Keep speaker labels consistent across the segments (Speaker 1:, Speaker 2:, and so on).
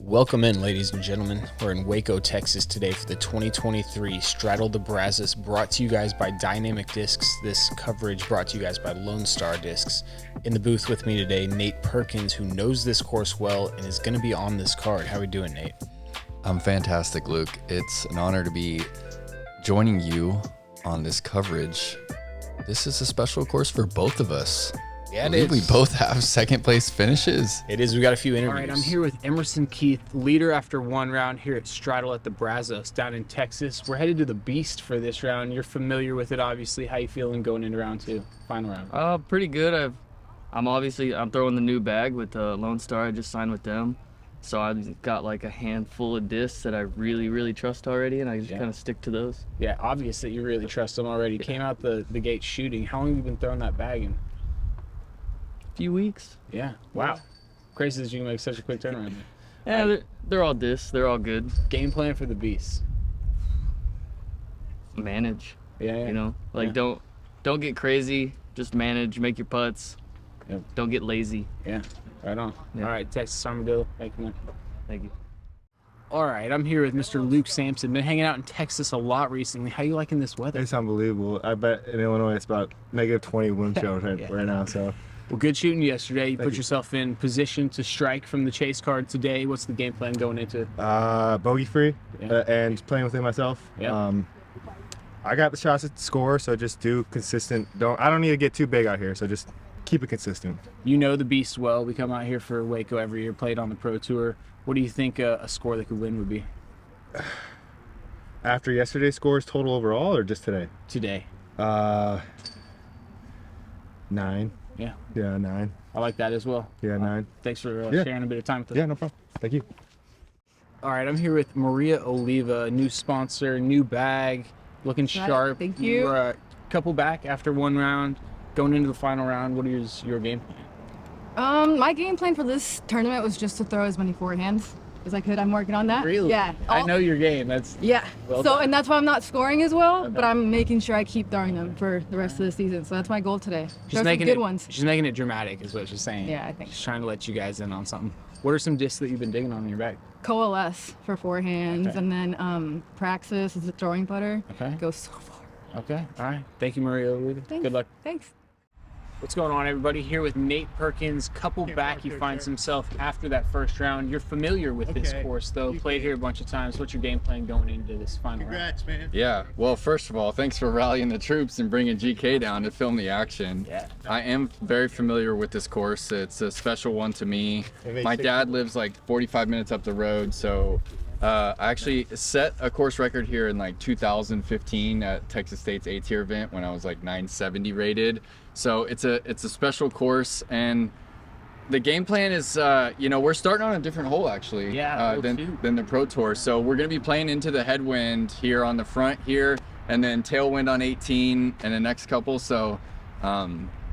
Speaker 1: Welcome in, ladies and gentlemen. We're in Waco, Texas today for the 2023 Straddle the Brazos, brought to you guys by Dynamic Discs. This coverage brought to you guys by Lone Star Discs. In the booth with me today, Nate Perkins, who knows this course well and is going to be on this card. How are we doing, Nate?
Speaker 2: I'm fantastic, Luke. It's an honor to be joining you on this coverage. This is a special course for both of us.
Speaker 1: Yeah, it is.
Speaker 2: We both have second place finishes.
Speaker 1: It is. We got a few interviews.
Speaker 3: All right, I'm here with Emerson Keith, leader after one round here at Straddle at the Brazos down in Texas. We're headed to the BEast for this round. You're familiar with it, obviously. How you feeling going into round two, final round?
Speaker 4: Pretty good. I'm throwing the new bag with Lone Star. I just signed with them, so I've got like a handful of discs that I really trust already, and I just kind of stick to those.
Speaker 3: Yeah, obvious that you really trust them already.
Speaker 4: Yeah.
Speaker 3: Came out the gate shooting. How long have you been throwing that bag in?
Speaker 4: Few weeks.
Speaker 3: Yeah. Wow. Crazy that you can make such a quick turnaround.
Speaker 4: Yeah, they're all discs. They're all good.
Speaker 3: Game plan for the BEast.
Speaker 4: Manage.
Speaker 3: Yeah.
Speaker 4: You know, like don't get crazy. Just manage. Make your putts.
Speaker 3: Yep.
Speaker 4: Don't get lazy.
Speaker 3: Yeah. Right on.
Speaker 4: Yeah.
Speaker 3: All right, Texas Armadillo. Thank you, man.
Speaker 4: Thank you.
Speaker 3: All right, I'm here with Mr. Luke Sampson. Been hanging out in Texas a lot recently. How you liking this weather?
Speaker 5: It's unbelievable. I bet in Illinois it's about -20 wind chill right now. So
Speaker 3: Well, good shooting yesterday. You
Speaker 5: Thank
Speaker 3: put
Speaker 5: you.
Speaker 3: yourself in position to strike from the chase card today. What's the game plan going into?
Speaker 5: bogey free
Speaker 3: Yeah.
Speaker 5: and playing within myself.
Speaker 3: Yeah.
Speaker 5: I got the shots at the score, so just do consistent. I don't need to get too big out here, so just keep it consistent.
Speaker 3: You know the BEast well. We come out here for Waco every year, played on the Pro Tour. What do you think a score that could win would be
Speaker 5: After yesterday's scores, total overall, or just today?
Speaker 3: today?
Speaker 5: 9.
Speaker 3: Yeah,
Speaker 5: Yeah, 9.
Speaker 3: I like that as well.
Speaker 5: Yeah, 9.
Speaker 3: Thanks for
Speaker 5: Yeah.
Speaker 3: sharing a bit of time with us.
Speaker 5: Yeah, no problem. Thank you.
Speaker 3: All right, I'm here with Maria Oliva, new sponsor, new bag, looking sharp.
Speaker 6: Thank you.
Speaker 3: We're a couple back after one round, going into the final round. What is your game plan?
Speaker 6: My game plan for this tournament was just to throw as many forehands as I could. I'm working on that.
Speaker 3: Really?
Speaker 6: Yeah.
Speaker 3: I know your game. That's
Speaker 6: Yeah.
Speaker 3: Well
Speaker 6: So,
Speaker 3: done.
Speaker 6: and that's why I'm not scoring as well,
Speaker 3: Okay.
Speaker 6: but I'm making sure I keep throwing them for the rest of the season. So that's my goal today.
Speaker 3: She's
Speaker 6: Throw some
Speaker 3: making
Speaker 6: good
Speaker 3: it.
Speaker 6: ones.
Speaker 3: She's making it dramatic, is what she's saying.
Speaker 6: Yeah, I think.
Speaker 3: She's trying to let you guys in on something. What are some discs that you've been digging on in your bag?
Speaker 6: Coalesce for forehands,
Speaker 3: Okay.
Speaker 6: and then Praxis is a throwing putter.
Speaker 3: Okay.
Speaker 6: Goes so far.
Speaker 3: Okay. All right. Thank you, Maria Oliva.
Speaker 6: Thanks.
Speaker 3: Good luck.
Speaker 6: Thanks.
Speaker 3: What's going on, everybody? Here with Nate Perkins. Couple back, he finds himself after that first round. You're familiar with this course, though. Played here a bunch of times. What's your game plan going into this final round?
Speaker 2: Yeah, well, first of all, thanks for rallying the troops and bringing GK down to film the action.
Speaker 3: Yeah.
Speaker 2: I am very familiar with this course. It's a special one to me. My dad lives like 45 minutes up the road, so I actually set a course record here in like 2015 at Texas State's A-tier event when I was like 970 rated. So it's a special course, and the game plan is, we're starting on a different hole actually,
Speaker 3: Yeah, hole two.
Speaker 2: than the Pro Tour. So we're gonna be playing into the headwind here on the front here, and then tailwind on 18 and the next couple. So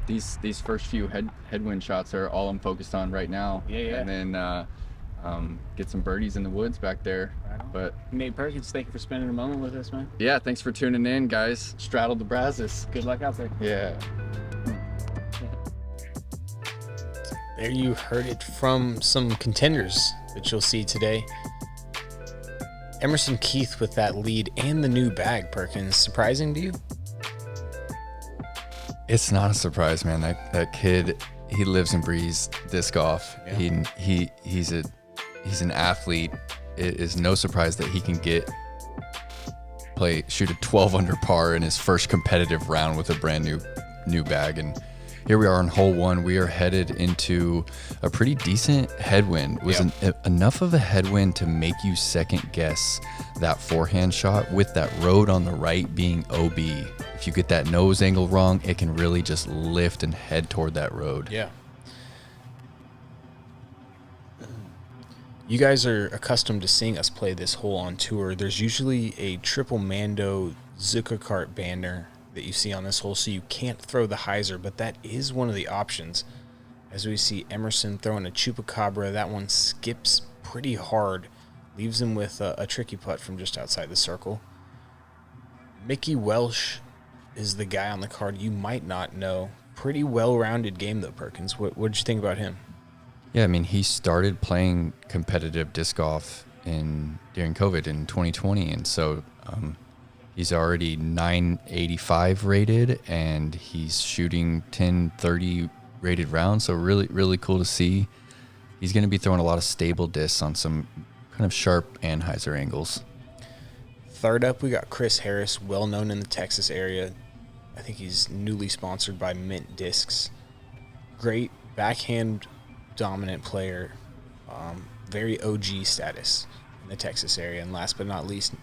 Speaker 2: these first few headwind shots are all I'm focused on right now.
Speaker 3: Yeah.
Speaker 2: And then get some birdies in the woods back there.
Speaker 3: Right on.
Speaker 2: But
Speaker 3: Nate Perkins, thank you for spending a moment with us, man.
Speaker 2: yeah, thanks for tuning in, guys. Straddle the Brazos.
Speaker 3: Good luck out there.
Speaker 2: Yeah.
Speaker 1: There you heard it from some contenders that you'll see today. Emerson Keith with that lead and the new bag, Perkins. Surprising to you?
Speaker 2: It's not a surprise, man. That kid, he lives and breathes disc golf.
Speaker 1: Yeah.
Speaker 2: He's an athlete. It is no surprise that he can shoot a 12 under par in his first competitive round with a brand new bag. And here we are on hole one. We are headed into a pretty decent headwind. It was enough of a headwind to make you second guess that forehand shot, with that road on the right being OB. If you get that nose angle wrong, it can really just lift and head toward that road.
Speaker 1: Yeah. You guys are accustomed to seeing us play this hole on tour. There's usually a triple Mando Zucker cart banner that you see on this hole, so you can't throw the hyzer, but that is one of the options. As we see Emerson throwing a chupacabra, that one skips pretty hard, leaves him with a tricky putt from just outside the circle. Mickey Welsh is the guy on the card you might not know. Pretty well-rounded game, though, Perkins. What did you think about him?
Speaker 2: Yeah, I mean, he started playing competitive disc golf during COVID in 2020, and so he's already 985 rated, and he's shooting 1030 rated rounds. So really, really cool to see. He's going to be throwing a lot of stable discs on some kind of sharp anhyzer angles.
Speaker 1: Third up, we got Chris Harris, well known in the Texas area. I think he's newly sponsored by Mint Discs. Great backhand dominant player, very OG status in the Texas area. And last but not least,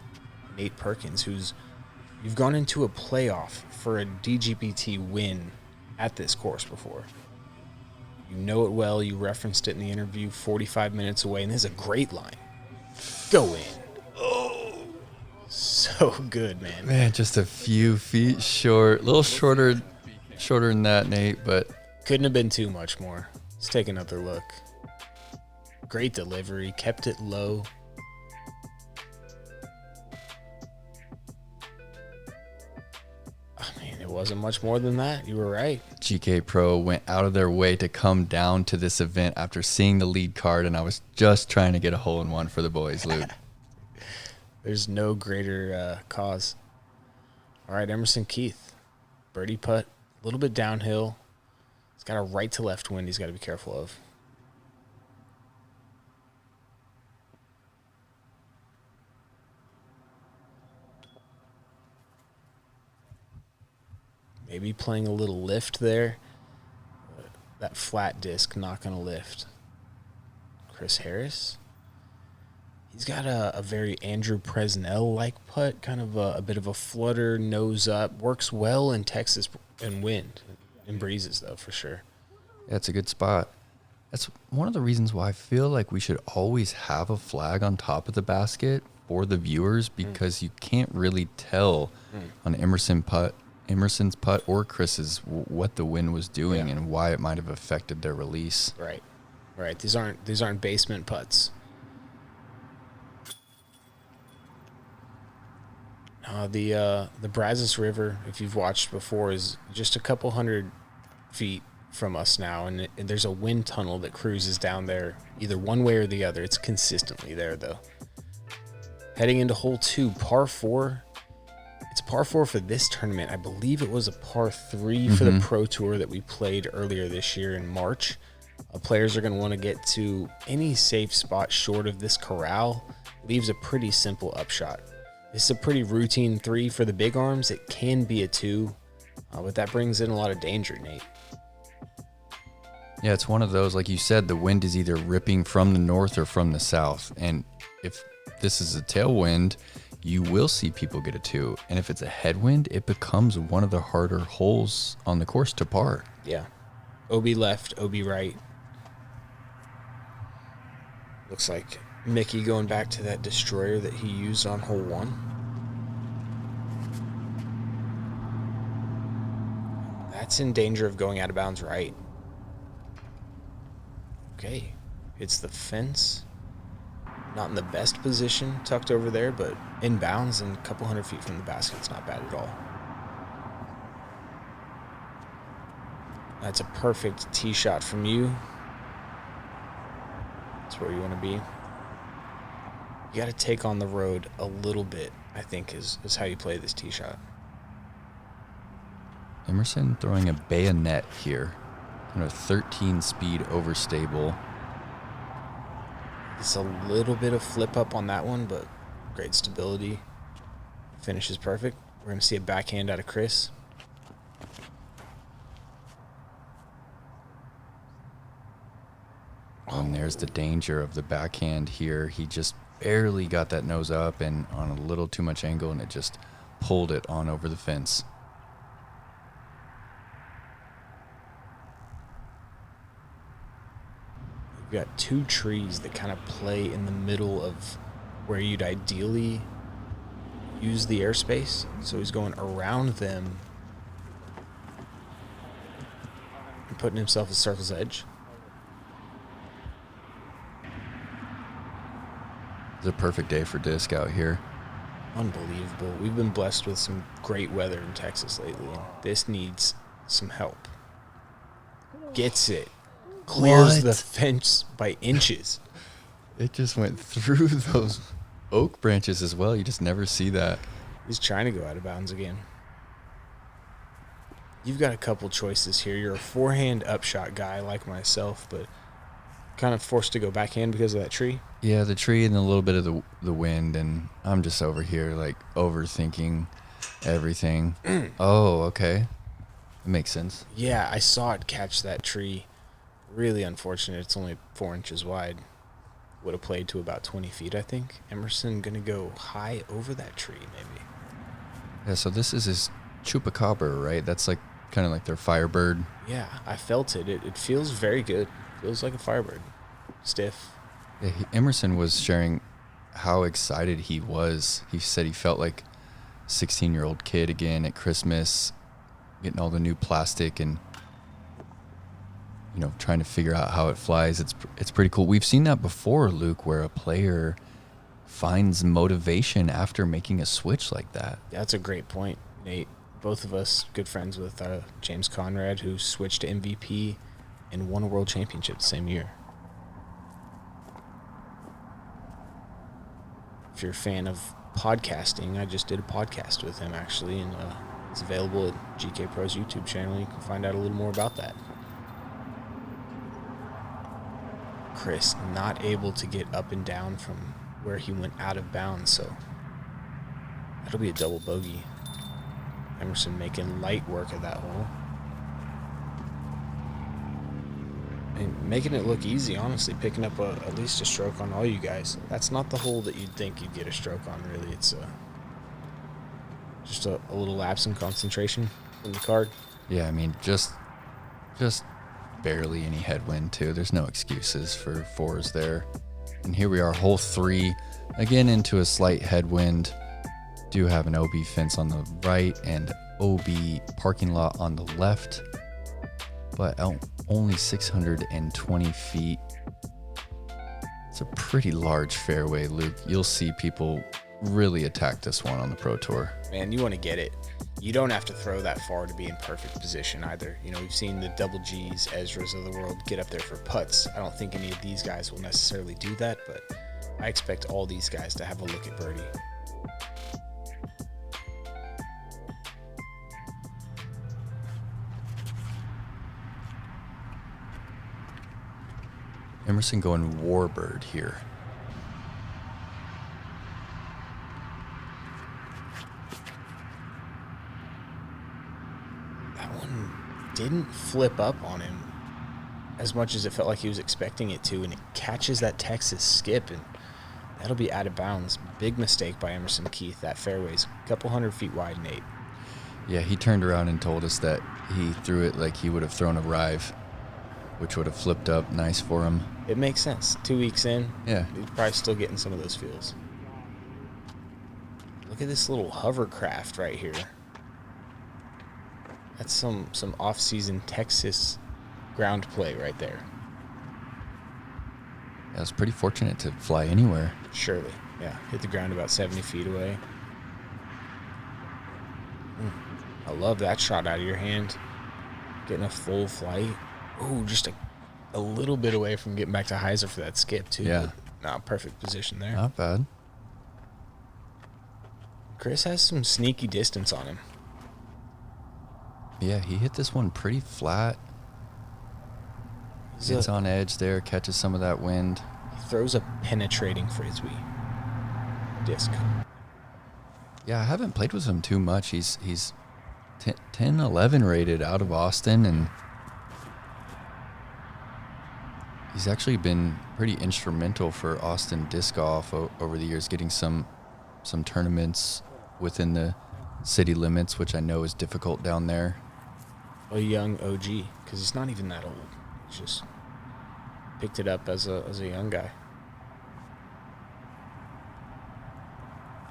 Speaker 1: Nate Perkins, you've gone into a playoff for a DGPT win at this course before. You know it well. You referenced it in the interview. 45 minutes away, and this is a great line. Go in. Oh, so good, man.
Speaker 2: Man, just a few feet short, a little shorter than that, Nate, but
Speaker 1: couldn't have been too much more. Let's take another look. Great delivery, kept it low. I mean, it wasn't much more than that. You were right.
Speaker 2: GK Pro went out of their way to come down to this event after seeing the lead card, and I was just trying to get a hole-in-one for the boys, Luke.
Speaker 1: There's no greater cause. All right, Emerson Keith. Birdie putt, a little bit downhill. He's got a right to left wind he's got to be careful of. Maybe playing a little lift there. That flat disc not going to lift. Chris Harris. He's got a very Andrew Presnell-like putt, kind of a bit of a flutter, nose up. Works well in Texas and wind. In breezes, though, for sure.
Speaker 2: Yeah, it's a good spot. That's one of the reasons why I feel like we should always have a flag on top of the basket for the viewers, because you can't really tell on Emerson's putt or Chris's what the wind was doing and why it might have affected their release.
Speaker 1: Right. These aren't basement putts. The Brazos River, if you've watched before, is just a couple hundred feet from us now, and there's a wind tunnel that cruises down there either one way or the other. It's consistently there, though. Heading into hole 2, par 4. It's a par 4 for this tournament. I believe it was a par 3 for the Pro Tour that we played earlier this year in March. Players are going to want to get to any safe spot short of this corral. Leaves a pretty simple upshot. This is a pretty routine 3 for the big arms. It can be a 2, but that brings in a lot of danger, Nate.
Speaker 2: Yeah, it's one of those, like you said, the wind is either ripping from the north or from the south. And if this is a tailwind, you will see people get a 2. And if it's a headwind, it becomes one of the harder holes on the course to par.
Speaker 1: Yeah. OB left, OB right. Looks like Mickey going back to that destroyer that he used on hole 1. That's in danger of going out of bounds right. Okay. Hits the fence. Not in the best position, tucked over there, but in bounds and a couple hundred feet from the basket. It's not bad at all. That's a perfect tee shot from you. That's where you want to be. You got to take on the road a little bit, I think, is how you play this tee shot.
Speaker 2: Emerson throwing a bayonet here. A 13 speed overstable.
Speaker 1: It's a little bit of flip up on that one, but great stability. Finish is perfect. We're going to see a backhand out of Chris.
Speaker 2: And there's the danger of the backhand here. He just barely got that nose up and on a little too much angle, and it just pulled it on over the fence.
Speaker 1: We've got 2 trees that kind of play in the middle of where you'd ideally use the airspace. So he's going around them and putting himself at circle's edge.
Speaker 2: It's a perfect day for disc out here.
Speaker 1: Unbelievable. We've been blessed with some great weather in Texas lately. This needs some help. Gets it. Clears
Speaker 2: What?
Speaker 1: the fence by inches.
Speaker 2: It just went through those oak branches as well. You just never see that.
Speaker 1: He's trying to go out of bounds again. You've got a couple choices here. You're a forehand upshot guy like myself, but kind of forced to go backhand because of that tree.
Speaker 2: Yeah, the tree and a little bit of the wind, and I'm just over here like overthinking everything. Oh, okay. It makes sense.
Speaker 1: Yeah, I saw it catch that tree. Really unfortunate. It's only 4 inches wide. Would have played to about 20 feet, I think. Emerson going to go high over that tree, maybe.
Speaker 2: Yeah, so this is his chupacabra, right? That's like kind of like their firebird.
Speaker 1: Yeah, I felt it. It feels very good. Feels like a firebird. Stiff.
Speaker 2: Yeah, Emerson was sharing how excited he was. He said he felt like a 16-year-old kid again at Christmas, getting all the new plastic and, you know, trying to figure out how it flies. It's pretty cool. We've seen that before, Luke, where a player finds motivation after making a switch like that.
Speaker 1: That's a great point, Nate. Both of us good friends with James Conrad, who switched to MVP and won a world championship the same year. If you're a fan of podcasting, I just did a podcast with him, actually, and it's available at GK Pro's YouTube channel. You can find out a little more about that. Chris not able to get up and down from where he went out of bounds, so that'll be a double bogey. Emerson making light work of that hole. And making it look easy, honestly, picking up at least a stroke on all you guys. That's not the hole that you'd think you'd get a stroke on, really. It's just a little lapse in concentration from the card.
Speaker 2: Yeah, I mean, just barely any headwind, too. There's no excuses for fours there. And here we are, hole 3, again into a slight headwind. Do have an OB fence on the right and OB parking lot on the left, but only 620 feet. It's a pretty large fairway, Luke. You'll see people really attack this one on the Pro Tour.
Speaker 1: Man, you want to get it. You don't have to throw that far to be in perfect position either. You know, we've seen the Double G's, Ezras of the world get up there for putts. I don't think any of these guys will necessarily do that, but I expect all these guys to have a look at birdie.
Speaker 2: Emerson going Warbird here.
Speaker 1: That one didn't flip up on him as much as it felt like he was expecting it to, and it catches that Texas skip, and that'll be out of bounds. Big mistake by Emerson Keith. That fairway's a couple hundred feet wide, Nate.
Speaker 2: Yeah, he turned around and told us that he threw it like he would have thrown a rive, which would have flipped up nice for him.
Speaker 1: It makes sense. 2 weeks in,
Speaker 2: Yeah.
Speaker 1: he's probably still getting some of those feels. Look at this little hovercraft right here. That's some off-season Texas ground play right there.
Speaker 2: I was pretty fortunate to fly anywhere.
Speaker 1: Surely, yeah. Hit the ground about 70 feet away. I love that shot out of your hand. Getting a full flight. Oh, just a little bit away from getting back to Heiser for that skip, too.
Speaker 2: Yeah.
Speaker 1: No, perfect position there.
Speaker 2: Not bad.
Speaker 1: Chris has some sneaky distance on him.
Speaker 2: Yeah, he hit this one pretty flat. It's on edge there, catches some of that wind.
Speaker 1: He throws a penetrating frisbee disc.
Speaker 2: Yeah, I haven't played with him too much. He's 10-11 rated out of Austin, and he's actually been pretty instrumental for Austin disc golf over the years, getting some tournaments within the city limits, which I know is difficult down there.
Speaker 1: A young OG, because he's not even that old. He's just picked it up as a young guy.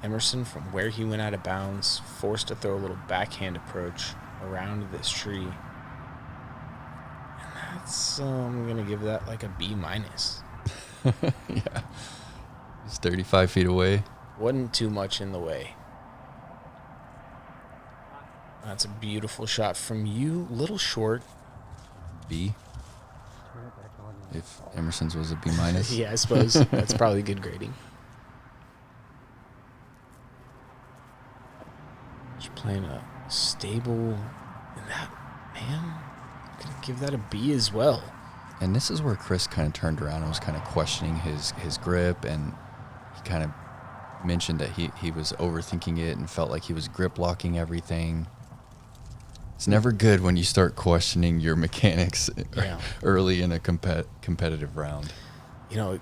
Speaker 1: Emerson, from where he went out of bounds, forced to throw a little backhand approach around this tree. And that's, I'm going to give that like a B-.
Speaker 2: Yeah. He's 35 feet away.
Speaker 1: Wasn't too much in the way. That's a beautiful shot from you. Little short.
Speaker 2: B. if Emerson's was a B minus.
Speaker 1: Yeah, I suppose that's probably good grading. Just playing a stable, and that, man, I'm gonna give that a B as well.
Speaker 2: And this is where Chris kind of turned around and was kind of questioning his grip, and he kind of mentioned that he was overthinking it and felt like he was grip locking everything. It's never good when you start questioning your mechanics early in a competitive round.
Speaker 1: You know,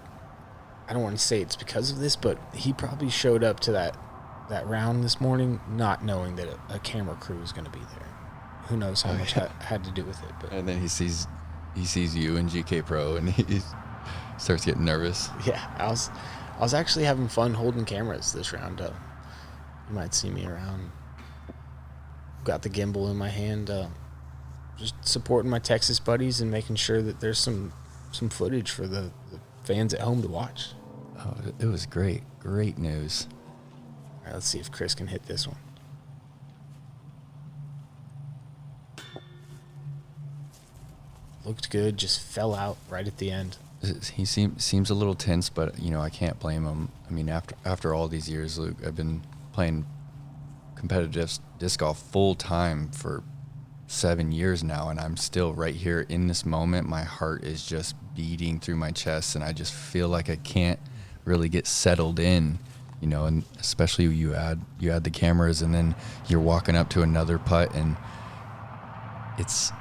Speaker 1: I don't want to say it's because of this, but he probably showed up to that round this morning not knowing that a camera crew was going to be there. Who knows how much had to do with it. But
Speaker 2: And then he sees you in GK Pro, and he starts getting nervous.
Speaker 1: yeah, I was actually having fun holding cameras this round. You might see me around. Got the gimbal in my hand, just supporting my Texas buddies and making sure that there's some footage for the fans at home to watch.
Speaker 2: Oh, it was great. Great news.
Speaker 1: All right, let's see if Chris can hit this one. Looked good, just fell out right at the end.
Speaker 2: He seems a little tense, but I can't blame him. I mean, after all these years, Luke, I've been playing competitive disc golf full time for 7 years now, and I'm still right here in this moment. My heart is just beating through my chest, and I just feel like I can't really get settled in, and especially you add the cameras, and then you're walking up to another putt, and it's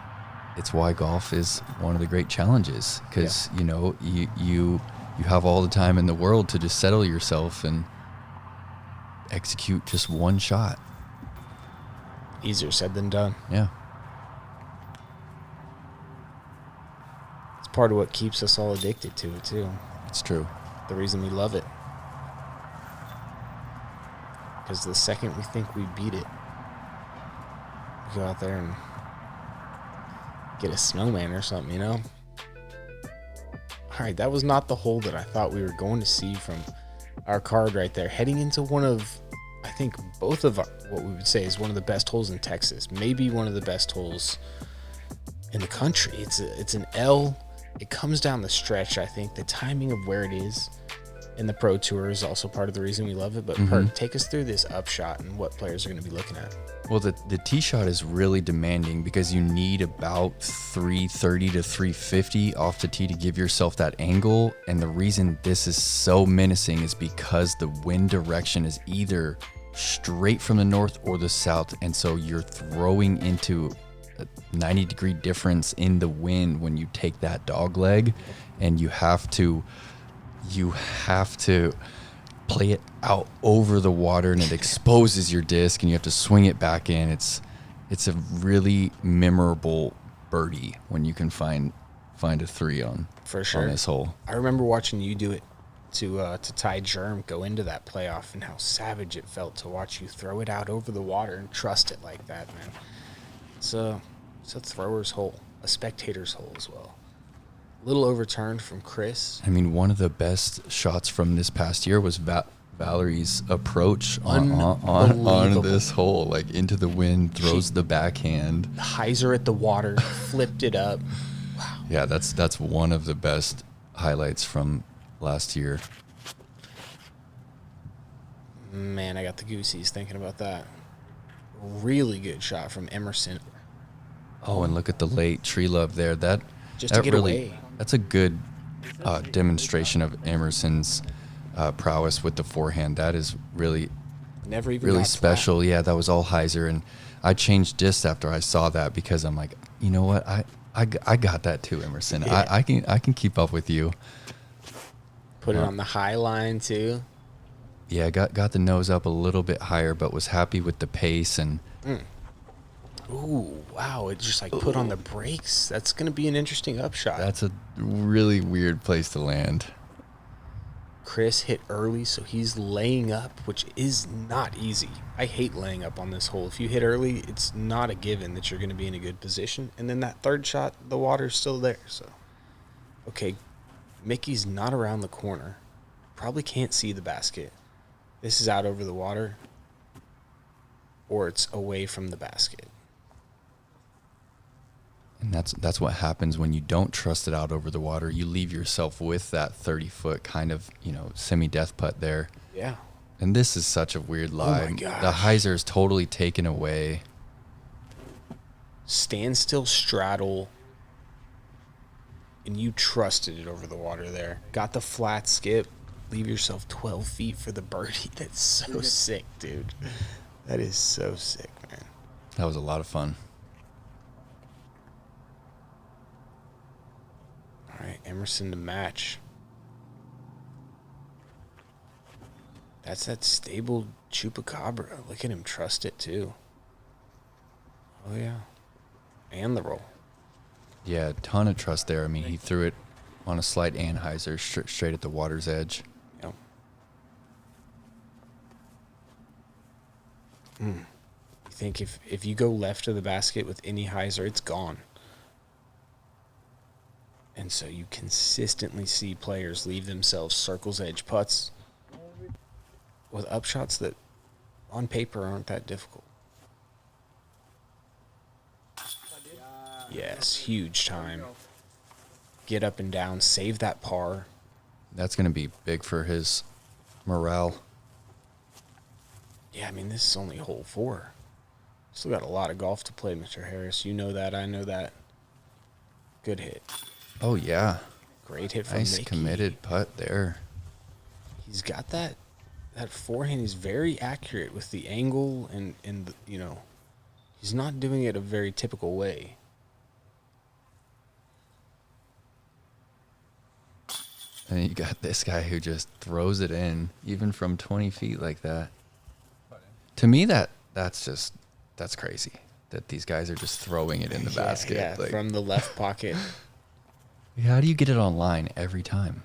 Speaker 2: why golf is one of the great challenges, because you have all the time in the world to just settle yourself and execute just one shot.
Speaker 1: Easier said than done.
Speaker 2: Yeah.
Speaker 1: It's part of what keeps us all addicted to it too.
Speaker 2: It's true.
Speaker 1: The reason we love it. Because the second we think we beat it, we go out there and get a snowman or something, All right, that was not the hole that I thought we were going to see from our card right there. Heading into one of, I think, both of what we would say is one of the best holes in Texas. Maybe one of the best holes in the country. It's an L. It comes down the stretch, I think. The timing of where it is in the Pro Tour is also part of the reason we love it. But Perk, take us through this upshot and what players are going to be looking at.
Speaker 2: Well, the tee shot is really demanding because you need about 330 to 350 off the tee to give yourself that angle. And the reason this is so menacing is because the wind direction is either straight from the north or the south. And so you're throwing into a 90-degree difference in the wind when you take that dog leg, and you have to play it out over the water, and it exposes your disc, and you have to swing it back in. It's a really memorable birdie when you can find a three on
Speaker 1: For sure.
Speaker 2: on this hole.
Speaker 1: I remember watching you do it to Ty Germ go into that playoff, and how savage it felt to watch you throw it out over the water and trust it like that, man. It's a thrower's hole, a spectator's hole as well. A little overturned from Chris.
Speaker 2: I mean, one of the best shots from this past year was Valerie's approach on this hole, like into the wind, throws the backhand.
Speaker 1: Hyzer at the water, flipped it up. Wow.
Speaker 2: Yeah, that's one of the best highlights from last year.
Speaker 1: Man, I got the goosies thinking about that. Really good shot from Emerson.
Speaker 2: Oh, and look at the late tree love there.
Speaker 1: Just to get away.
Speaker 2: That's a good demonstration of Emerson's prowess with the forehand. That is really
Speaker 1: Never even
Speaker 2: really
Speaker 1: got
Speaker 2: special.
Speaker 1: flat.
Speaker 2: Yeah, that was all hyzer, and I changed discs after I saw that because I'm like, you know what, I got that too, Emerson.
Speaker 1: Yeah.
Speaker 2: I can keep up with you.
Speaker 1: Put it on the high line too.
Speaker 2: Yeah, got the nose up a little bit higher, but was happy with the pace and.
Speaker 1: Ooh, wow. It just like put on the brakes. That's going to be an interesting upshot.
Speaker 2: That's a really weird place to land.
Speaker 1: Chris hit early, so he's laying up, which is not easy. I hate laying up on this hole. If you hit early, it's not a given that you're going to be in a good position. And then that third shot, the water's still there. So, okay, Mickey's not around the corner. Probably can't see the basket. This is out over the water, or it's away from the basket.
Speaker 2: And that's what happens when you don't trust it out over the water. You leave yourself with that 30-foot kind of, semi-death putt there.
Speaker 1: Yeah.
Speaker 2: And this is such a weird lie.
Speaker 1: my gosh.
Speaker 2: The hyzer is totally taken away.
Speaker 1: Standstill straddle, and you trusted it over the water there. Got the flat skip. Leave yourself 12 feet for the birdie. That's so sick, dude. That is so sick, man.
Speaker 2: That was a lot of fun.
Speaker 1: All right, Emerson to match. That's that stable chupacabra. Look at him trust it, too. Oh, yeah. And the roll.
Speaker 2: Yeah, a ton of trust there. I mean, he threw it on a slight anhyzer straight at the water's edge.
Speaker 1: Yep. You think if you go left of the basket with any hyzer, it's gone. And so you consistently see players leave themselves circle's edge putts with upshots that on paper aren't that difficult. Yes, huge time. Get up and down, save that par.
Speaker 2: That's going to be big for his morale.
Speaker 1: Yeah, I mean, this is only hole 4. Still got a lot of golf to play, Mr. Harris. You know that. I know that. Good hit.
Speaker 2: Oh, yeah.
Speaker 1: Great hit from
Speaker 2: Nice
Speaker 1: Mickey.
Speaker 2: committed putt there.
Speaker 1: He's got that forehand. He's very accurate with the angle and he's not doing it a very typical way.
Speaker 2: And you got this guy who just throws it in, even from 20 feet like that. To me, that's crazy. That these guys are just throwing it in the basket.
Speaker 1: Yeah, from the left pocket.
Speaker 2: How do you get it on line every time?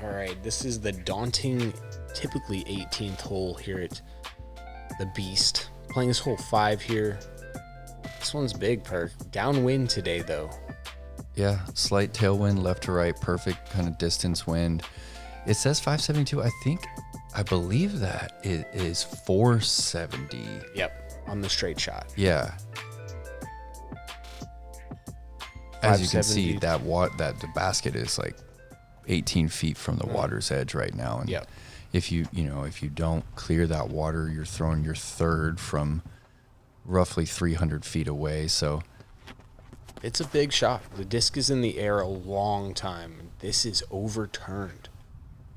Speaker 1: All right, this is the daunting, typically 18th hole here at the BEast. Playing this hole 5 here. This one's big, Perk. Downwind today, though.
Speaker 2: Yeah, slight tailwind, left to right, perfect kind of distance wind. It says 572. I believe that it is 470.
Speaker 1: Yep, on the straight shot.
Speaker 2: Yeah. As you can see,
Speaker 1: 570.
Speaker 2: that the basket is like 18 feet from the water's edge right now. And
Speaker 1: Yep.
Speaker 2: if you don't clear that water, you're throwing your third from roughly 300 feet away. So
Speaker 1: It's a big shot. The disc is in the air a long time. This is overturned,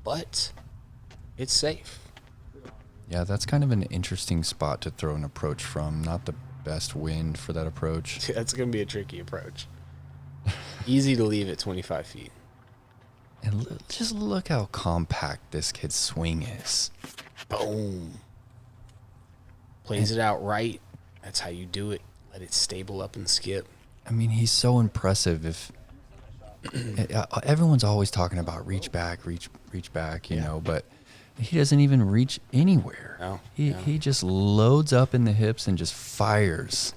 Speaker 1: but it's safe.
Speaker 2: yeah, that's kind of an interesting spot to throw an approach from. Not the best wind for that approach.
Speaker 1: That's going to be a tricky approach. Easy to leave at 25 feet.
Speaker 2: And just look how compact this kid's swing is.
Speaker 1: Boom. Plays it out right. That's how you do it. Let it stable up and skip.
Speaker 2: I mean, he's so impressive. If everyone's always talking about reach back, you know, but he doesn't even reach anywhere.
Speaker 1: No,
Speaker 2: He just loads up in the hips and just fires.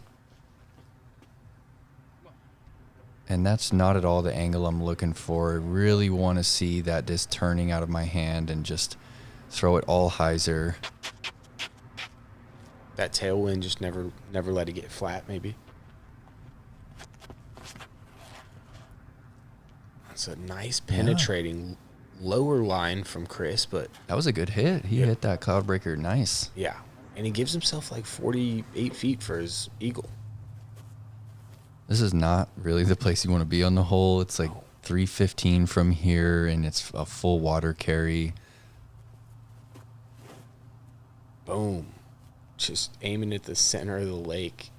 Speaker 2: And that's not at all the angle I'm looking for. I really want to see that disc turning out of my hand and just throw it all hyzer.
Speaker 1: That tailwind just never let it get flat, maybe. That's a nice penetrating lower line from Chris, but
Speaker 2: That was a good hit. He hit that cloud breaker nice.
Speaker 1: yeah. And he gives himself like 48 feet for his eagle.
Speaker 2: This is not really the place you want to be on the hole. It's like 315 from here, and it's a full water carry.
Speaker 1: Boom. Just aiming at the center of the lake.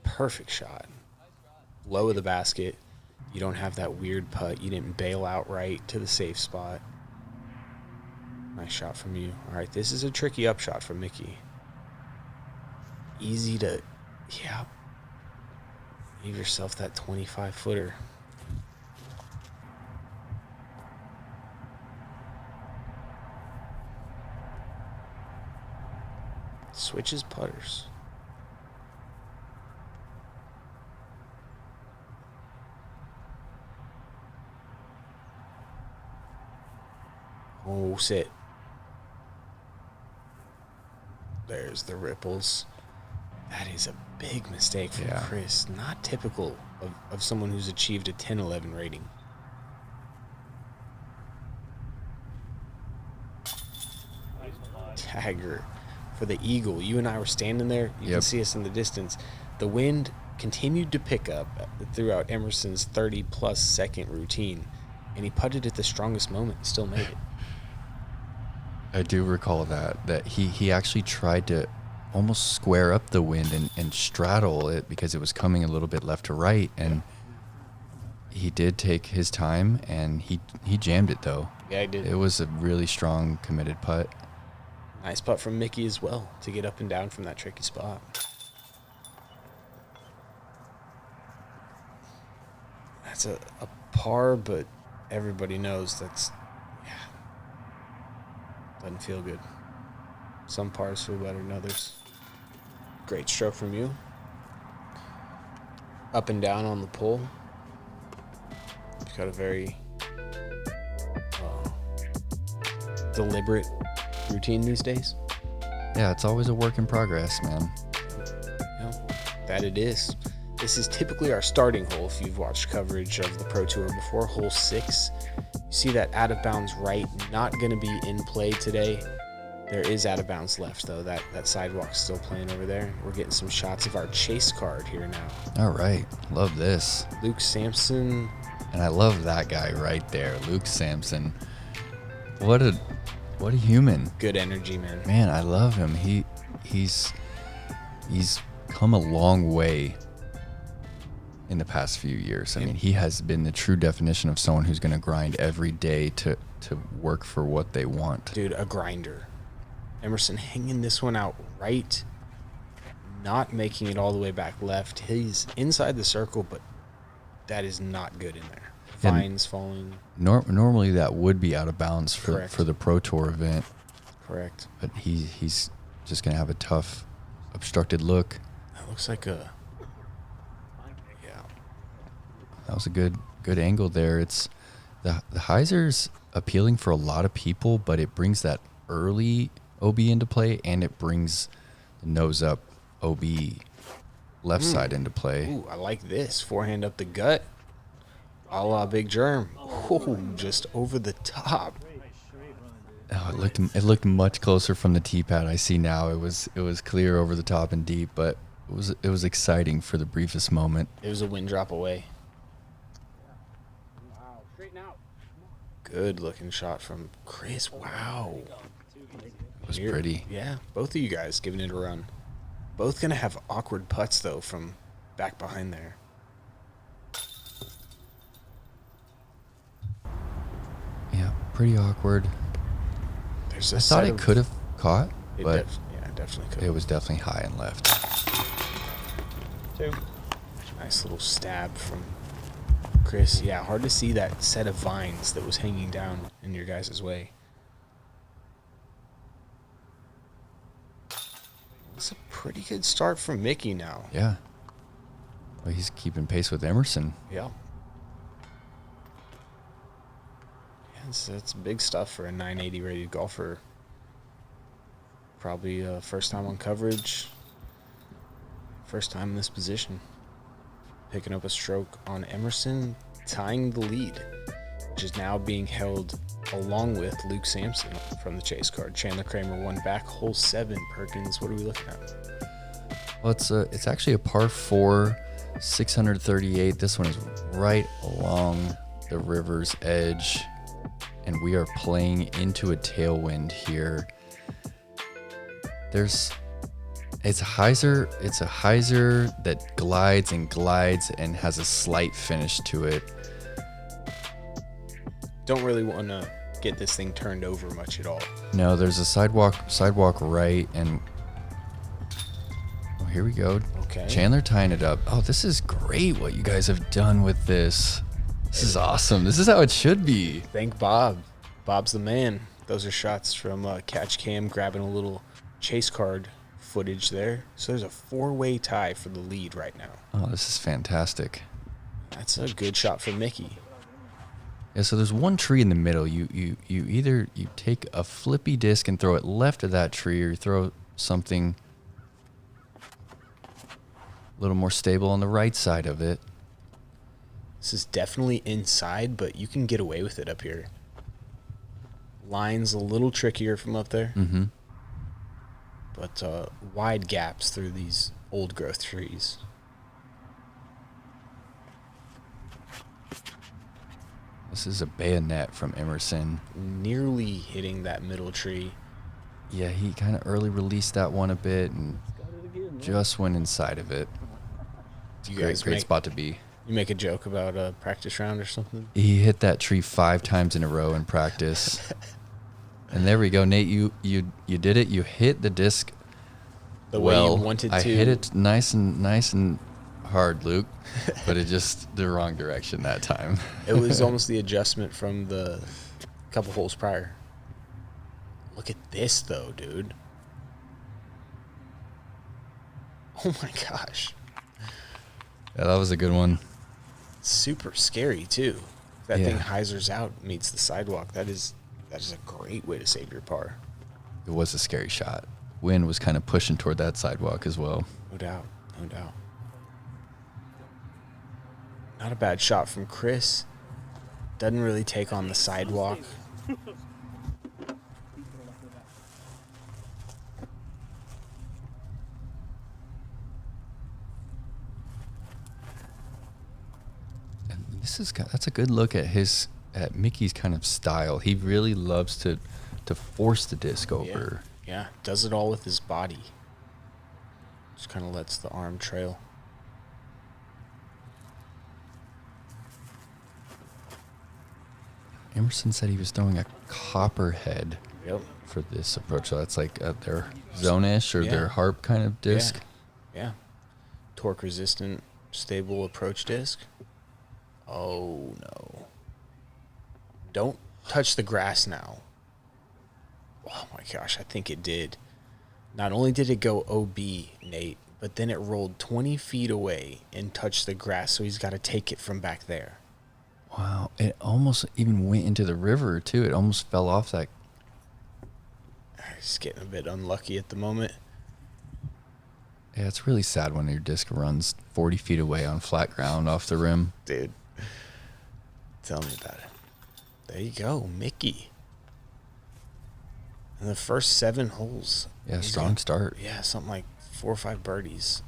Speaker 1: Perfect shot. Low of the basket. You don't have that weird putt. You didn't bail out right to the safe spot. Nice shot from you. All right, this is a tricky upshot from Mickey. Easy to, yeah. Give yourself that 25-footer. Switches putters. Oh, sit. There's the ripples. That is a big mistake from Chris. Not typical of someone who's achieved a 10-11 rating. Tagger for the eagle. You and I were standing there. You can see us in the distance. The wind continued to pick up throughout Emerson's 30-plus second routine, and he putted at the strongest moment and still made it.
Speaker 2: I do recall that he actually tried to almost square up the wind and straddle it because it was coming a little bit left to right, and he did take his time, and he jammed it though.
Speaker 1: Yeah, he did.
Speaker 2: It was a really strong committed putt.
Speaker 1: Nice putt from Mickey as well to get up and down from that tricky spot. That's a par, but everybody knows that's, doesn't feel good. Some pars feel better than others. Great stroke from you. Up and down on the pull. You've got a very deliberate routine these days.
Speaker 2: Yeah, it's always a work in progress, man.
Speaker 1: That it is. This is typically our starting hole if you've watched coverage of the Pro Tour before. Hole 6. You see that out of bounds right, not going to be in play today. There is out of bounds left, though. That sidewalk's still playing over there. We're getting some shots of our chase card here now.
Speaker 2: All right. Love this.
Speaker 1: Luke Sampson.
Speaker 2: And I love that guy right there, Luke Sampson. What a human.
Speaker 1: Good energy, man.
Speaker 2: Man, I love him. He's come a long way in the past few years. I mean, he has been the true definition of someone who's going to grind every day to work for what they want.
Speaker 1: Dude, a grinder. Emerson hanging this one out right, not making it all the way back left. He's inside the circle, but that is not good in there. Fines falling.
Speaker 2: Normally that would be out of bounds for the Pro Tour event.
Speaker 1: Correct.
Speaker 2: But he's just going to have a tough, obstructed look.
Speaker 1: That looks like a...
Speaker 2: That was a good angle there. It's the hyzer's appealing for a lot of people, but it brings that early OB into play, and it brings the nose up OB left side into play.
Speaker 1: Ooh, I like this. Forehand up the gut. A la Big Germ. Oh, just over the top.
Speaker 2: Oh, it looked much closer from the tee pad. I see now. It was clear over the top and deep, but it was exciting for the briefest moment.
Speaker 1: It was a wind drop away. Good looking shot from Chris. Wow.
Speaker 2: It was pretty.
Speaker 1: Yeah, both of you guys giving it a run. Both going to have awkward putts, though, from back behind there.
Speaker 2: Yeah, pretty awkward. I thought it could have caught, but
Speaker 1: definitely could.
Speaker 2: It was definitely high and left.
Speaker 1: 2. Nice little stab from Chris. Yeah, hard to see that set of vines that was hanging down in your guys' way. It's a pretty good start from Mickey now.
Speaker 2: Yeah. Well, he's keeping pace with Emerson.
Speaker 1: Yeah. That's big stuff for a 980 rated golfer. Probably first time on coverage. First time in this position. Picking up a stroke on Emerson, tying the lead, which is now being held along with Luke Sampson from the chase card. Chandler Kramer won back. Hole 7. Perkins, what are we looking at?
Speaker 2: Well, it's actually a par 4, 638. This one is right along the river's edge, and we are playing into a tailwind here. It's a hyzer that glides and has a slight finish to it.
Speaker 1: Don't really want to get this thing turned over much at all.
Speaker 2: No, there's a sidewalk right, and oh, here we go.
Speaker 1: Okay.
Speaker 2: Chandler tying it up. Oh, this is great what you guys have done with this. This is awesome. This is how it should be.
Speaker 1: Thank Bob. Bob's the man. Those are shots from Catch Cam grabbing a little chase card footage there. So there's a 4-way tie for the lead right now.
Speaker 2: Oh, this is fantastic.
Speaker 1: That's a good shot for Mickey.
Speaker 2: Yeah, so there's one tree in the middle. You either you take a flippy disc and throw it left of that tree, or you throw something a little more stable on the right side of it.
Speaker 1: This is definitely inside, but you can get away with it up here. Line's a little trickier from up there.
Speaker 2: Mm-hmm.
Speaker 1: But wide gaps through these old growth trees.
Speaker 2: This is a bayonet from Emerson.
Speaker 1: Nearly hitting that middle tree.
Speaker 2: Yeah, he kind of early released that one a bit and just went inside of it. It's a great spot to be.
Speaker 1: You make a joke about a practice round or something?
Speaker 2: He hit that tree 5 times in a row in practice. And there we go, Nate. You did it. You hit the disc
Speaker 1: The way you wanted to.
Speaker 2: I hit it nice and hard, Luke, but it just the wrong direction that time.
Speaker 1: It was almost the adjustment from the couple holes prior. Look at this, though, dude. Oh, my gosh.
Speaker 2: Yeah, that was a good one.
Speaker 1: Super scary, too. That
Speaker 2: Yeah.
Speaker 1: thing hyzers out, meets the sidewalk. That is a great way to save your par.
Speaker 2: It was a scary shot. Wind was kind of pushing toward that sidewalk as well.
Speaker 1: No doubt. No doubt. Not a bad shot from Chris. Doesn't really take on the sidewalk.
Speaker 2: And that's a good look at Mickey's kind of style. He really loves to force the disc over.
Speaker 1: Yeah, does it all with his body. Just kind of lets the arm trail.
Speaker 2: Emerson said he was throwing a copperhead
Speaker 1: Yep.
Speaker 2: for this approach. So that's like their zone-ish or their harp kind of disc.
Speaker 1: Yeah. Torque resistant, stable approach disc. Oh, no. Don't touch the grass now. Oh, my gosh. I think it did. Not only did it go OB, Nate, but then it rolled 20 feet away and touched the grass, so he's got to take it from back there.
Speaker 2: Wow. It almost even went into the river, too. It almost fell off that.
Speaker 1: He's getting a bit unlucky at the moment.
Speaker 2: Yeah, it's really sad when your disc runs 40 feet away on flat ground off the rim.
Speaker 1: Dude, tell me about it. There you go, Mickey. In the first 7 holes.
Speaker 2: Yeah,
Speaker 1: he's
Speaker 2: strong start.
Speaker 1: Yeah, something like 4 or 5 birdies.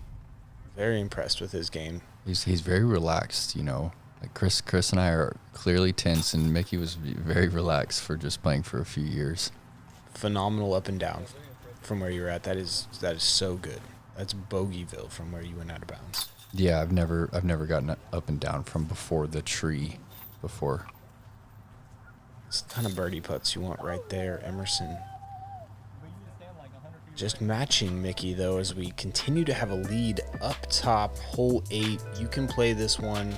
Speaker 1: Very impressed with his game.
Speaker 2: He's very relaxed, you know. Like Chris and I are clearly tense, and Mickey was very relaxed for just playing for a few years.
Speaker 1: Phenomenal up and down from where you're at. That is so good. That's Bogeyville from where you went out of bounds.
Speaker 2: Yeah, I've never gotten up and down from before the tree before.
Speaker 1: It's a ton of birdie putts you want right there, Emerson. Just matching Mickey, though, as we continue to have a lead up top. Hole 8. You can play this one,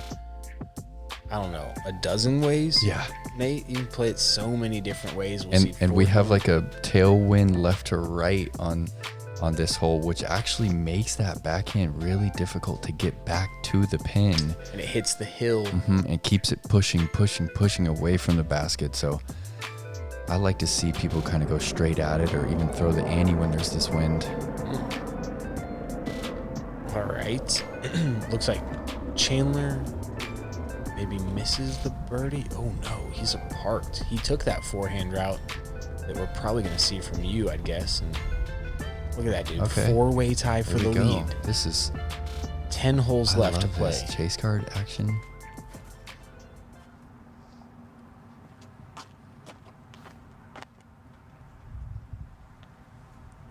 Speaker 1: I don't know, a dozen ways?
Speaker 2: Yeah.
Speaker 1: Nate, you can play it so many different ways.
Speaker 2: And we have like a tailwind left to right on this hole, which actually makes that backhand really difficult to get back to the pin.
Speaker 1: And it hits the hill.
Speaker 2: And keeps it pushing away from the basket. So I like to see people kind of go straight at it or even throw the ante when there's this wind.
Speaker 1: All right. Looks like Chandler maybe misses the birdie. Oh, no. He's parked. He took that forehand route that we're probably going to see from you, I'd guess. And look at that, dude.
Speaker 2: Okay.
Speaker 1: 4-way tie for the lead.
Speaker 2: This is
Speaker 1: 10 holes left to play.
Speaker 2: This chase card action.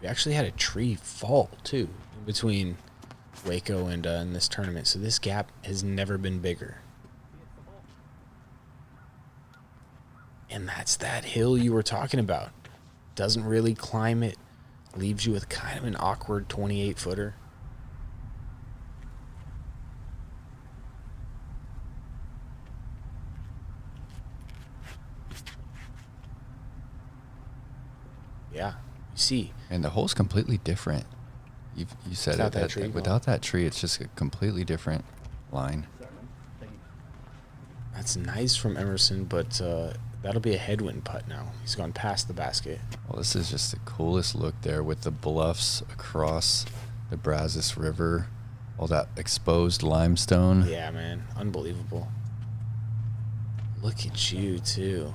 Speaker 1: We actually had a tree fall, too, in between Waco and this tournament. So this gap has never been bigger. And that's that hill you were talking about. Doesn't really climb it. Leaves you with kind of an awkward 28-footer. Yeah, you see.
Speaker 2: And the hole's completely different. You said
Speaker 1: Without
Speaker 2: it.
Speaker 1: that tree.
Speaker 2: Without that tree, it's just a completely different line.
Speaker 1: That's nice from Emerson, but that'll be a headwind putt now. He's gone past the basket.
Speaker 2: Well, this is just the coolest look there with the bluffs across the Brazos River, all that exposed limestone.
Speaker 1: Yeah, man. Unbelievable. Look at you, too.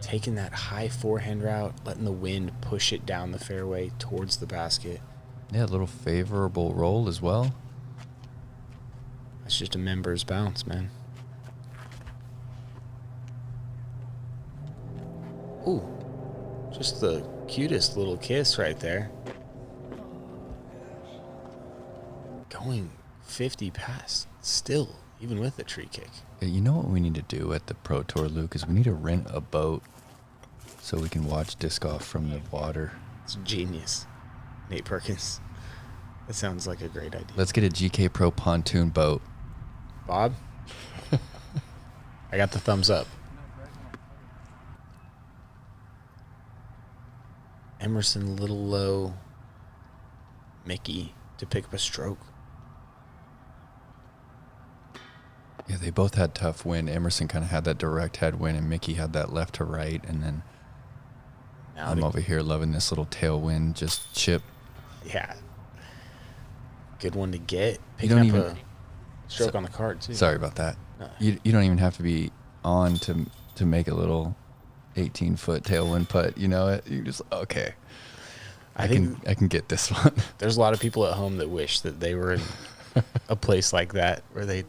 Speaker 1: Taking that high forehand route, letting the wind push it down the fairway towards the basket.
Speaker 2: Yeah, a little favorable roll as well.
Speaker 1: That's just a member's bounce, man. Ooh, just the cutest little kiss right there. Going 50 past still, even with the tree kick.
Speaker 2: You know what we need to do at the Pro Tour, Luke, is we need to rent a boat so we can watch disc golf from the water.
Speaker 1: It's genius. Nate Perkins. That sounds like a great idea.
Speaker 2: Let's get a GK Pro pontoon boat.
Speaker 1: Bob? I got the thumbs up. Emerson a little low. Mickey to pick up a stroke.
Speaker 2: Yeah, they both had tough wind. Emerson kind of had that direct headwind, and Mickey had that left to right. And then
Speaker 1: Now
Speaker 2: I'm over here loving this little tailwind, just chip.
Speaker 1: Yeah. Good one to get.
Speaker 2: You
Speaker 1: Picking
Speaker 2: don't
Speaker 1: up
Speaker 2: even-
Speaker 1: a stroke on the card, too.
Speaker 2: Sorry about that.
Speaker 1: No.
Speaker 2: You don't even have to be on to make a little 18-foot tailwind putt. You know it. You just okay.
Speaker 1: I
Speaker 2: I
Speaker 1: think
Speaker 2: can get this one.
Speaker 1: there's a lot of people at home that wish that they were in a place like that where they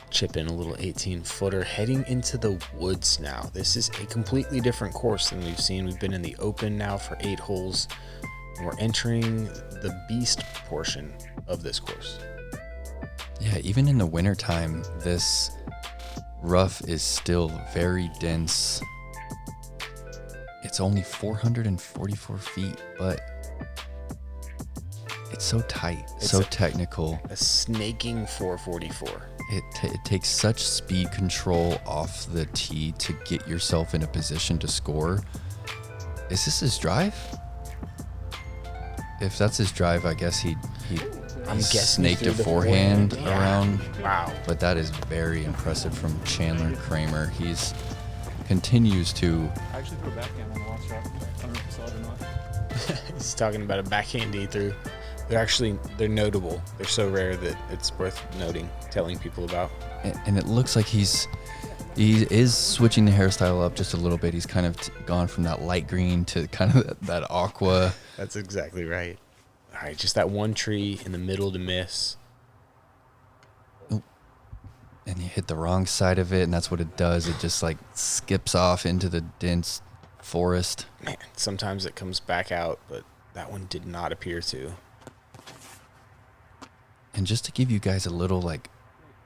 Speaker 1: chip in a little 18-footer. Heading into the woods now. This is a completely different course than we've seen. We've been in the open now for 8 holes, and we're entering the BEast portion of this course.
Speaker 2: Yeah, even in the wintertime, this rough is still very dense. It's only 444 feet, but it's so tight,
Speaker 1: It's
Speaker 2: so
Speaker 1: a-
Speaker 2: technical.
Speaker 1: A snaking 444.
Speaker 2: It takes such speed control off the tee to get yourself in a position to score. Is this his drive? If that's his drive, I guess he
Speaker 1: I'm guessing
Speaker 2: snaked
Speaker 1: through
Speaker 2: a
Speaker 1: the
Speaker 2: forehand
Speaker 1: Yeah.
Speaker 2: around.
Speaker 1: Wow.
Speaker 2: But that is very impressive from Chandler Kramer. He's continues to.
Speaker 3: I actually threw a backhand on the last shot. I don't know if you saw it or not.
Speaker 1: He's talking about a backhand D-through. They're notable. They're so rare that it's worth noting, telling people about.
Speaker 2: And it looks like he is switching the hairstyle up just a little bit. He's kind of gone from that light green to kind of that aqua.
Speaker 1: That's exactly right. All right, just that one tree in the middle to miss.
Speaker 2: And you hit the wrong side of it, and that's what it does. It just like skips off into the dense forest.
Speaker 1: Man, sometimes it comes back out, but that one did not appear to.
Speaker 2: And just to give you guys a little like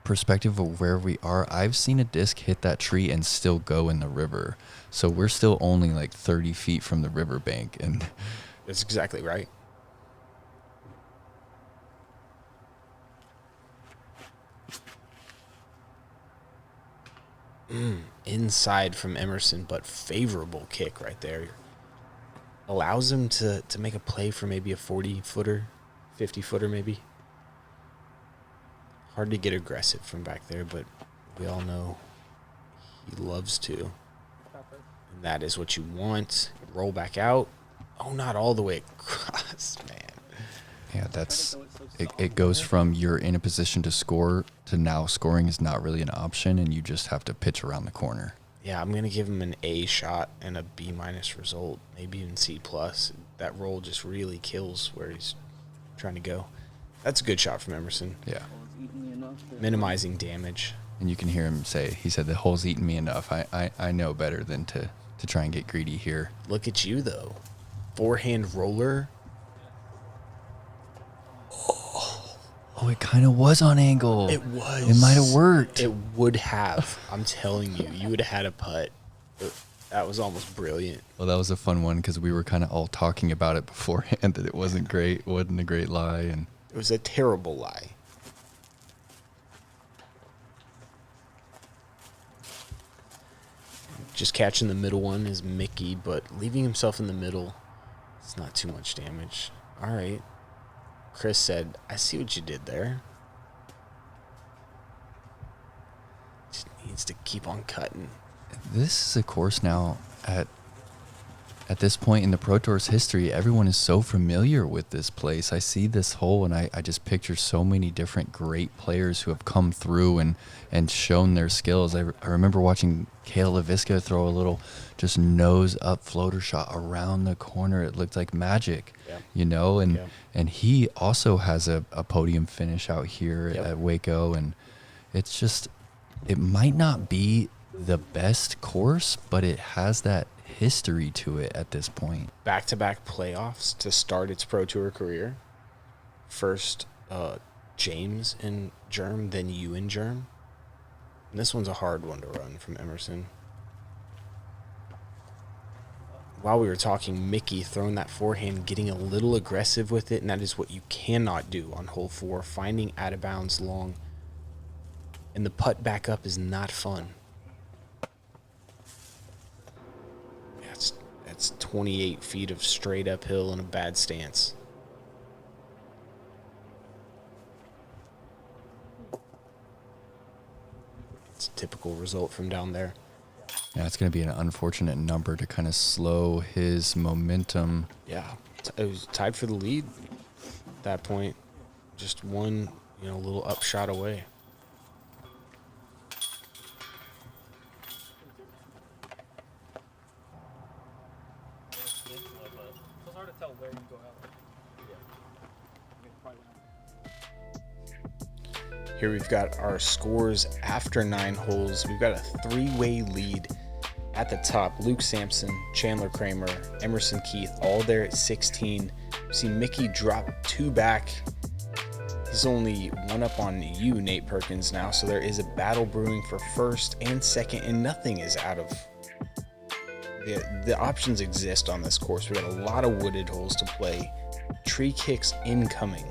Speaker 2: perspective of where we are, I've seen a disc hit that tree and still go in the river. So we're still only like 30 feet from the riverbank, and
Speaker 1: That's exactly right. Inside from Emerson, but favorable kick right there. Allows him to make a play for maybe a 40-footer, 50-footer maybe. Hard to get aggressive from back there, but we all know he loves to. And that is what you want. Roll back out. Oh, not all the way across, man.
Speaker 2: yeah, it goes from you're in a position to score to now scoring is not really an option, and you just have to pitch around the corner.
Speaker 1: Yeah, I'm going to give him an A shot and a B- result, maybe even C+. That roll just really kills where he's trying to go. That's a good shot from Emerson.
Speaker 2: Yeah.
Speaker 1: Minimizing damage.
Speaker 2: And you can hear him say, he said, the hole's eaten me enough. I know better than to try and get greedy here.
Speaker 1: Look at you, though. Forehand roller.
Speaker 2: Oh, it kind of was on angle.
Speaker 1: It was.
Speaker 2: It might have worked.
Speaker 1: It would have. I'm telling you. You would have had a putt. That was almost brilliant.
Speaker 2: Well, that was a fun one because we were kind of all talking about it beforehand that it wasn't great, wasn't a great lie, and
Speaker 1: It was a terrible lie. Just catching the middle one is Mickey, but leaving himself in the middle, it's not too much damage. All right. Chris said, I see what you did there. Just needs to keep on cutting.
Speaker 2: this is a course now at this point in the Pro Tour's history, everyone is so familiar with this place. I see this hole and I just picture so many different great players who have come through and shown their skills. I remember watching Kale LaVisca throw a little just nose up floater shot around the corner. It looked like magic, you know, and he also has a podium finish out here at Waco. And it's just, it might not be the best course, but it has that history to it at this point.
Speaker 1: Back-to-back playoffs to start its Pro Tour career. First James in Germ, then you in Germ. And this one's a hard one to run from Emerson. While we were talking, Mickey throwing that forehand, getting a little aggressive with it, and that is what you cannot do on hole 4, finding out of bounds long. And the putt back up is not fun. That's 28 feet of straight uphill in a bad stance. It's a typical result from down there.
Speaker 2: Yeah, it's going to be an unfortunate number to kind of slow his momentum.
Speaker 1: Yeah, it was tied for the lead at that point. Just one, little upshot away. Here we've got our scores after 9 holes. We've got a 3-way lead at the top. Luke Sampson, Chandler Kramer, Emerson Keith, all there at 16. We see Mickey drop 2 back. He's only 1 up on you, Nate Perkins, now. So there is a battle brewing for first and second, and nothing is out of... The options exist on this course. We got a lot of wooded holes to play. Tree kicks incoming.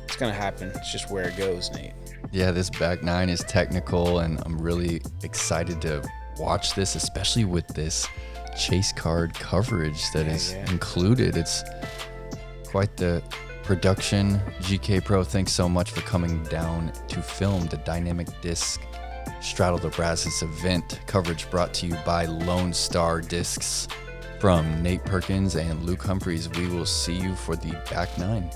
Speaker 1: It's going to happen. It's just where it goes, Nate.
Speaker 2: Yeah, this back 9 is technical, and I'm really excited to watch this, especially with this chase card coverage that is included. It's quite the production. GK Pro, thanks so much for coming down to film the Dynamic Disc Straddle the Brazos event. Coverage brought to you by Lone Star Discs. From Nate Perkins and Luke Humphries, we will see you for the back 9.